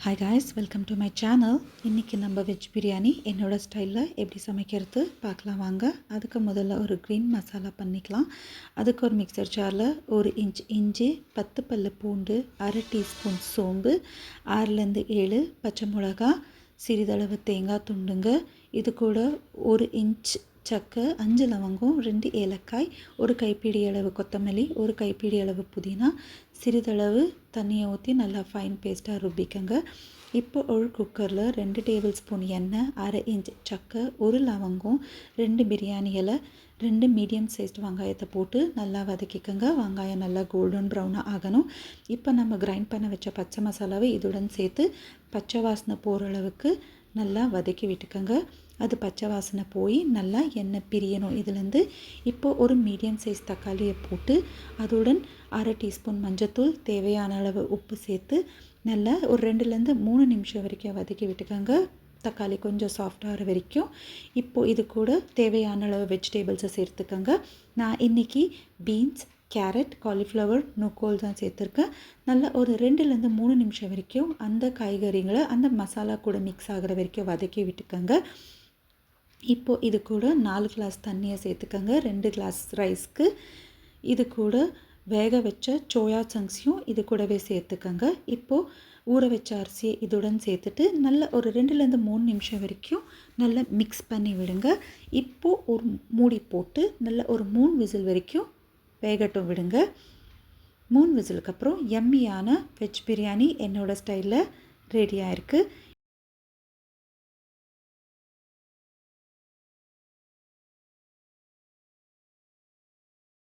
Hi guys, welcome to my channel. இன்றைக்கி நம்ம veg biryani என்னோடய ஸ்டைலில் எப்படி சமைக்கிறது பார்க்கலாம் வாங்க. அதுக்கு முதல்ல ஒரு க்ரீன் மசாலா பண்ணிக்கலாம். அதுக்கு ஒரு மிக்சர் ஜாரில் 1 இன்ச் இஞ்சி, 10 பல்லு பூண்டு, அரை டீஸ்பூன் சோம்பு, 6லேருந்து 7 பச்சை மிளகா, சிறிதளவு தேங்காய் துண்டுங்க. இது கூட 1 இன்ச் சக்கை, 5 லவங்கம், 2 ஏலக்காய், ஒரு கைப்பிடி அளவு கொத்தமல்லி, ஒரு கைப்பிடி அளவு புதினா, சிறிதளவு தண்ணியை ஊற்றி நல்லா ஃபைன் பேஸ்ட்டாக ருப்பிக்கங்க. இப்போ ஒரு குக்கரில் 2 டேபிள் ஸ்பூன் எண்ணெய், அரை இன்ச் சக்கை, 1 லவங்கம், 2 பிரியாணி இலை, 2 மீடியம் சைஸ்டு வெங்காயத்தை போட்டு நல்லா வதக்கிக்கோங்க. வெங்காயம் நல்லா கோல்டன் ப்ரௌனாக ஆகணும். இப்போ நம்ம கிரைண்ட் பண்ண வச்ச பச்சை மசாலாவை இதுடன் சேர்த்து பச்சை வாசனை போகிற அளவுக்கு நல்லா வதக்கி விட்டுக்கோங்க. அது பச்சை வாசனை போய் நல்லா எண்ணெய் பிரியணும் இதுலேருந்து. இப்போது ஒரு மீடியம் சைஸ் தக்காளியை போட்டு அதுடன் அரை டீஸ்பூன் மஞ்சத்தூள், தேவையான அளவு உப்பு சேர்த்து நல்லா ஒரு 2லேருந்து 3 நிமிஷம் வரைக்கும் வதக்கி விட்டுக்கோங்க. தக்காளி கொஞ்சம் சாஃப்டாகிற வரைக்கும். இப்போது இது கூட தேவையான அளவு வெஜிடபிள்ஸை சேர்த்துக்கோங்க. நான் இன்றைக்கி பீன்ஸ், கேரட், காலிஃப்ளவர், நூக்கோல் தான் சேர்த்துருக்கேன். நல்லா ஒரு 2லேருந்து 3 நிமிஷம் வரைக்கும் அந்த காய்கறிகளை அந்த மசாலா கூட மிக்ஸ் ஆகிற வரைக்கும் வதக்கி விட்டுக்கோங்க. இப்போது இது கூட 4 கிளாஸ் தண்ணியை சேர்த்துக்கோங்க. 2 கிளாஸ் ரைஸ்க்கு. இது கூட வேக வச்ச சோயா சங்க்ஸையும் இது கூடவே சேர்த்துக்கோங்க. இப்போது ஊற வச்ச அரிசியை இதுடன் சேர்த்துட்டு நல்லா ஒரு 2லேருந்து 3 நிமிஷம் வரைக்கும் நல்லா மிக்ஸ் பண்ணி விடுங்க. இப்போது ஒரு மூடி போட்டு நல்லா ஒரு 3 விசில் வரைக்கும் வேகட்டும் விடுங்க. 3 விசிலுக்கு அப்புறம் எம்மியான வெஜ் பிரியாணி என்னோடய ஸ்டைலில் ரெடியாக இருக்குது.